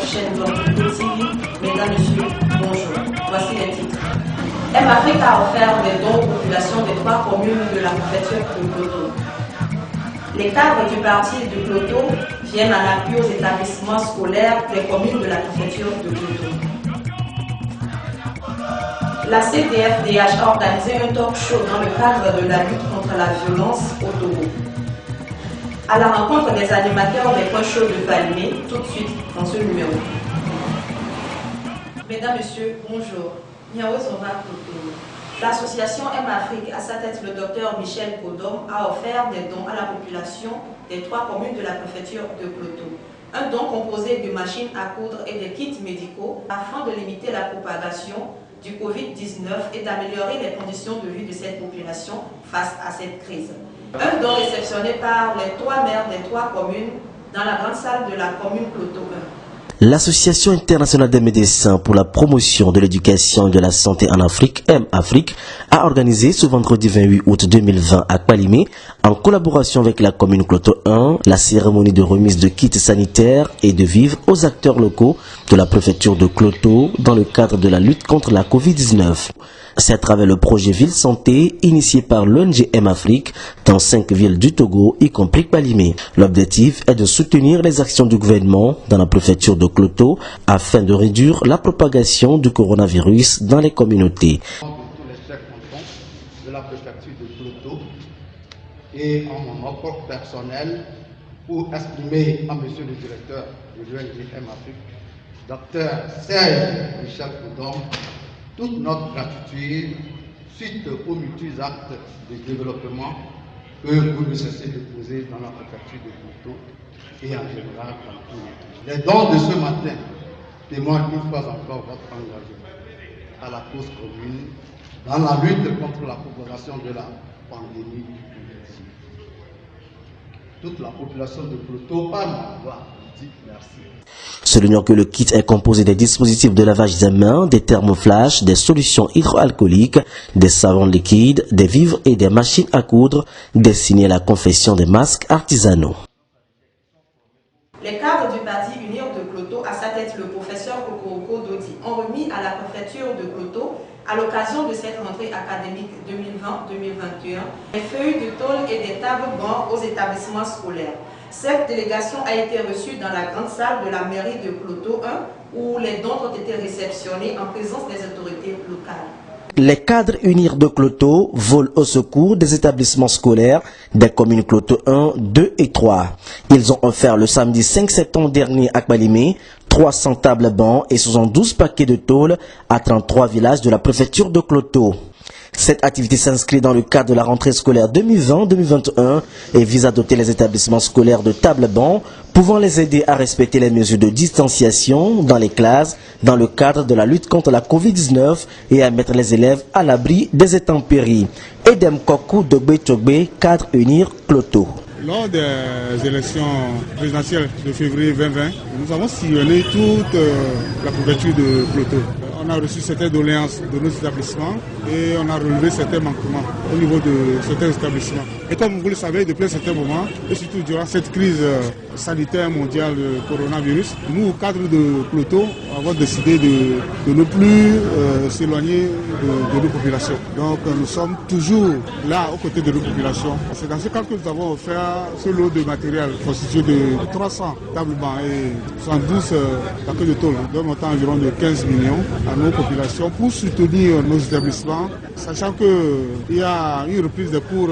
Shendong TV. Mesdames, Messieurs, bonjour. Voici les titres. M-Afrique a offert des dons aux populations des 3 communes de la préfecture de Kloto. Les cadres du parti de Kloto viennent à l'appui aux établissements scolaires des communes de la préfecture de Kloto. La CDFDH a organisé un talk show dans le cadre de la lutte contre la violence au Togo. À la rencontre des animateurs des points chauds de Palimé, tout de suite dans ce numéro. Mesdames, Messieurs, bonjour. L'association M-Afrique, à sa tête le docteur Michel Kodom, a offert des dons à la population des 3 communes de la préfecture de Kloto. Un don composé de machines à coudre et de kits médicaux afin de limiter la propagation du Covid-19 et d'améliorer les conditions de vie de cette population face à cette crise. Un don réceptionné par les 3 maires des 3 communes dans la grande salle de la commune Kloto 1. L'Association internationale des médecins pour la promotion de l'éducation et de la santé en Afrique, M-Afrique, a organisé ce vendredi 28 août 2020 à Palimé, en collaboration avec la commune Kloto 1, la cérémonie de remise de kits sanitaires et de vivres aux acteurs locaux de la préfecture de Kloto dans le cadre de la lutte contre la Covid-19. C'est à travers le projet Ville Santé initié par l'ONG M-Afrique dans 5 villes du Togo, y compris Palimé. L'objectif est de soutenir les actions du gouvernement dans la préfecture de Kloto afin de réduire la propagation du coronavirus dans les communautés. Tous les chefs cantons de la préfecture de Kloto et en mon nom propre personnel pour exprimer à monsieur le directeur de l'ONG M-Afrique, docteur Serge Michel Kodom, toute notre gratitude suite aux multiples actes de développement que vous ne cessez de poser dans la préfecture de Kloto et en général dans tout le pays. Les dons de ce matin témoignent une fois encore votre engagement à la cause commune dans la lutte contre la propagation de la pandémie du Covid-19. Toute la population de Kloto, par ma voix, dit merci. Soulignant que le kit est composé des dispositifs de lavage des mains, des thermoflash, des solutions hydroalcooliques, des savons liquides, des vivres et des machines à coudre destinés à la confection des masques artisanaux. Les cadres du parti Unir de Kloto, à sa tête le professeur Okoroko Dodi, ont remis à la préfecture de Kloto, à l'occasion de cette rentrée académique 2020-2021, des feuilles de tôle et des tables bancs aux établissements scolaires. Cette délégation a été reçue dans la grande salle de la mairie de Kloto 1, où les dons ont été réceptionnés en présence des autorités locales. Les cadres Unir de Kloto volent au secours des établissements scolaires des communes Kloto 1, 2 et 3. Ils ont offert le samedi 5 septembre dernier à Palimé 300 tables bancs et 72 paquets de tôle à 33 villages de la préfecture de Kloto. Cette activité s'inscrit dans le cadre de la rentrée scolaire 2020-2021 et vise à doter les établissements scolaires de tables bancs pouvant les aider à respecter les mesures de distanciation dans les classes dans le cadre de la lutte contre la Covid-19 et à mettre les élèves à l'abri des intempéries. Edem Kokou Dogbe Tchogbe, cadre Unir Kloto. Lors des élections présidentielles de février 2020, nous avons sillonné toute la préfecture de Kloto. On a reçu certaines doléances de nos établissements et on a relevé certains manquements au niveau de certains établissements. Et comme vous le savez, depuis un certain moment, et surtout durant cette crise sanitaire mondiale de coronavirus, nous, au cadre de Kloto, avons décidé de ne plus s'éloigner de nos populations. Donc nous sommes toujours là aux côtés de nos populations. C'est dans ce cadre que nous avons offert ce lot de matériel constitué de 300 tables bancs et 72 paquets de tôle, d'un montant environ de 15 millions à nos populations pour soutenir nos établissements, sachant qu'il y a une reprise des cours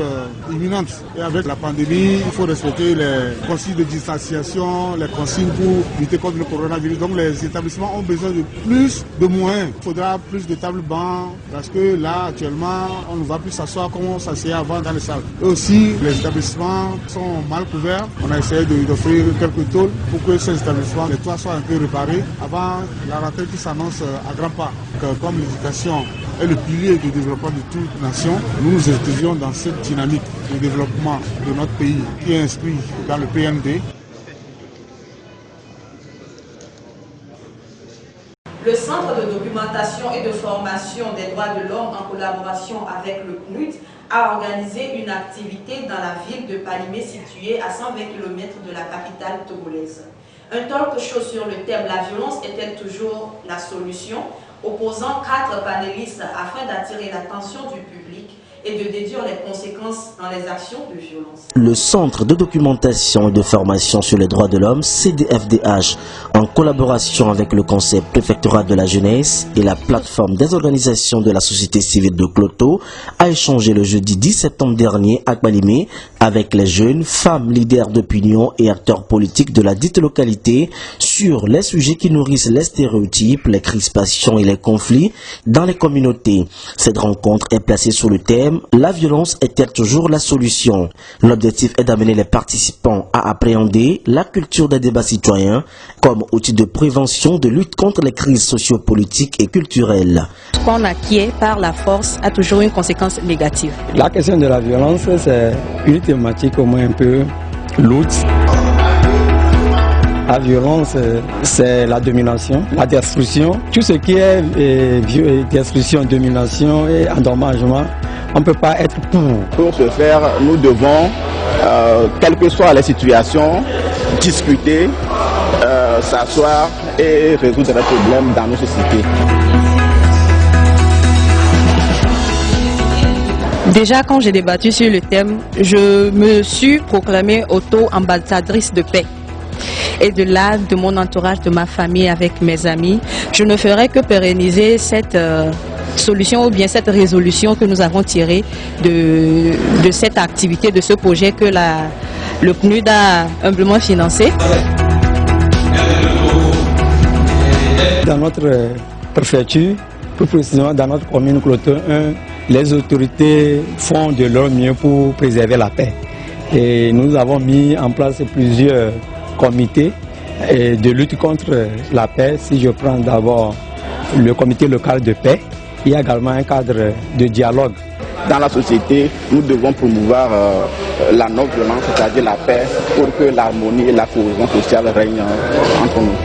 imminente. Et avec la pandémie, il faut respecter les consignes de distanciation, les consignes pour lutter contre le coronavirus. Donc les établissements ont besoin de plus de moyens. Il faudra plus de tables bancs parce que là, actuellement, on ne va plus s'asseoir comme on s'asseyait avant dans les salles. Et aussi, les établissements sont mal couverts. On a essayé d'offrir quelques tôles pour que ces établissements, les toits soient un peu réparés avant la rentrée qui s'annonce à grands pas. Comme l'éducation est le pilier du développement de toute nation, nous nous étudions dans cette dynamique de développement de notre pays qui est inscrit dans le PND. Le Centre de documentation et de formation des droits de l'homme, en collaboration avec le CNUD, a organisé une activité dans la ville de Palimé, située à 120 km de la capitale togolaise. Un talk show sur le thème « La violence est-elle toujours la solution ?» opposant 4 panélistes afin d'attirer l'attention du public et de déduire les conséquences dans les actions de violence. Le Centre de documentation et de formation sur les droits de l'homme, CDFDH, en collaboration avec le Conseil préfectoral de la jeunesse et la plateforme des organisations de la société civile de Kloto, a échangé le jeudi 10 septembre dernier à Kbalimé avec les jeunes, femmes, leaders d'opinion et acteurs politiques de la dite localité sur les sujets qui nourrissent les stéréotypes, les crispations et les conflits dans les communautés. Cette rencontre est placée sous le thème « La violence est-elle toujours la solution ?» L'objectif est d'amener les participants à appréhender la culture des débats citoyens comme outil de prévention de lutte contre les crises sociopolitiques et culturelles. Ce qu'on acquiert par la force a toujours une conséquence négative. La question de la violence, c'est une thématique au moins un peu lourde. La violence, c'est la domination, la destruction. Tout ce qui est destruction, domination et endommagement, on ne peut pas être pour. Pour ce faire, nous devons, quelles que soient les situations, discuter, s'asseoir et résoudre les problèmes dans nos sociétés. Déjà, quand j'ai débattu sur le thème, je me suis proclamée auto-ambassadrice de paix. Et de là, de mon entourage, de ma famille, avec mes amis, je ne ferai que pérenniser cette solution ou bien cette résolution que nous avons tirée de cette activité, de ce projet que le PNUD a humblement financé. Dans notre préfecture, plus précisément dans notre commune Kloto 1, les autorités font de leur mieux pour préserver la paix. Et nous avons mis en place plusieurs comités de lutte contre la paix. Si je prends d'abord le comité local de paix, il y a également un cadre de dialogue. Dans la société, nous devons promouvoir la non-violence, c'est-à-dire la paix, pour que l'harmonie et la cohésion sociale règnent entre nous.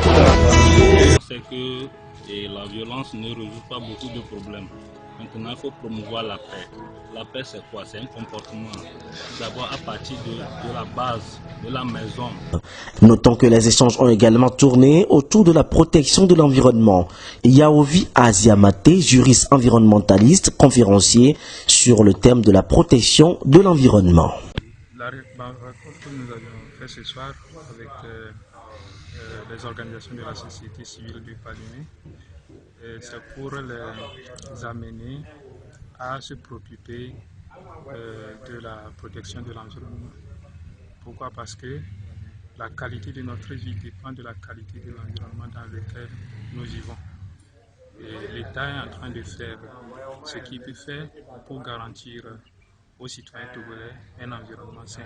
C'est que la violence ne résout pas beaucoup de problèmes. Maintenant, il faut promouvoir la paix. La paix, c'est quoi? C'est un comportement d'abord à partir de la base, de la maison. Notons que les échanges ont également tourné autour de la protection de l'environnement. Yaovi Aziamate, juriste environnementaliste, conférencier sur le thème de la protection de l'environnement. La rencontre que nous avions fait ce soir avec les organisations de la société civile du Kbalimé, c'est pour les amener à se préoccuper de la protection de l'environnement. Pourquoi? Parce que la qualité de notre vie dépend de la qualité de l'environnement dans lequel nous vivons. Et l'État est en train de faire ce qu'il peut faire pour garantir aux citoyens togolais un environnement sain.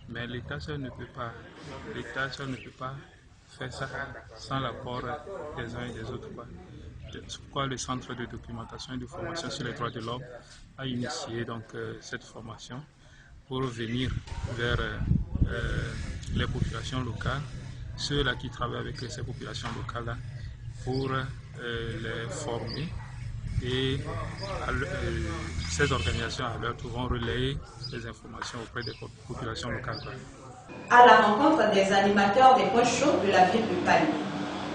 Mais l'État seul ne peut pas faire ça sans l'apport des uns et des autres. C'est pourquoi le Centre de documentation et de formation sur les droits de l'homme a initié donc cette formation pour venir vers les populations locales, ceux-là qui travaillent avec ces populations locales pour les former et ces organisations à leur tour vont relayer les informations auprès des populations locales. À la rencontre des animateurs des points chauds de la ville de Kbalimé.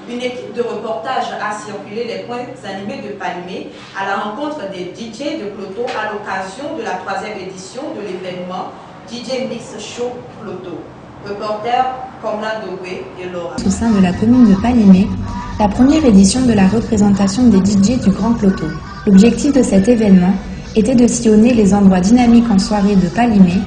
Une équipe de reportage a circulé les points animés de Kbalimé à la rencontre des DJ de Kloto à l'occasion de la 3e édition de l'événement DJ Mix Show Kloto. Reporter Komla Dogwe et Laura. Au sein de la commune de Kbalimé, la première édition de la représentation des DJ du Grand Kloto. L'objectif de cet événement était de sillonner les endroits dynamiques en soirée de Kbalimé,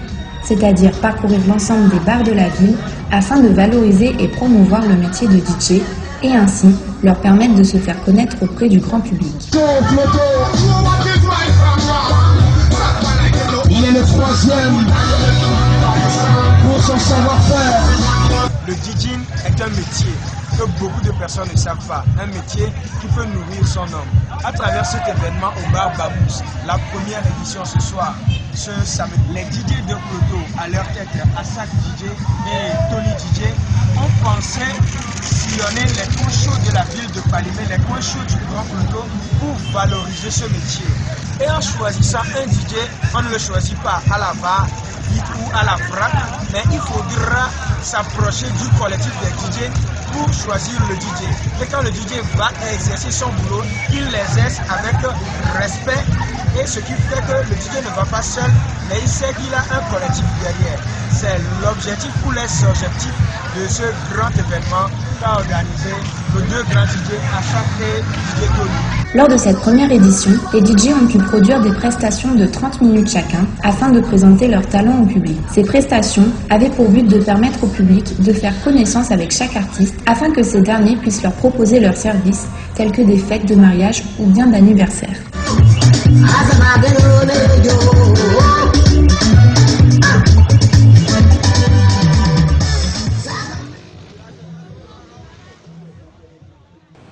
c'est-à-dire parcourir l'ensemble des bars de la ville afin de valoriser et promouvoir le métier de DJ et ainsi leur permettre de se faire connaître auprès du grand public. Il est le 3e pour son savoir-faire. Le DJing est un métier que beaucoup de personnes ne savent pas, un métier qui peut nourrir son homme. À travers cet événement au bar Babous, la première édition ce soir, ce samedi, les DJ de Kloto, à leur tête, Assak DJ et Tony DJ, ont pensé sillonner les coins chauds de la ville de Kbalimé, les coins chauds du Grand Kloto pour valoriser ce métier. Et en choisissant un DJ, on ne le choisit pas à la barre ou à la frappe, mais il faudra s'approcher du collectif des DJ pour choisir le DJ. Et quand le DJ va exercer son boulot, il l'exerce avec respect. Et ce qui fait que le DJ ne va pas seul, mais il sait qu'il a un collectif derrière. C'est l'objectif ou les objectifs de ce grand événement qu'a organisé nos deux grands DJ, Achak et DJ Tony. Lors de cette première édition, les DJ ont pu produire des prestations de 30 minutes chacun afin de présenter leurs talents au public. Ces prestations avaient pour but de permettre au public de faire connaissance avec chaque artiste afin que ces derniers puissent leur proposer leurs services tels que des fêtes de mariage ou bien d'anniversaire.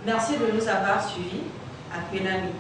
Merci de nous avoir suivis. À Penami.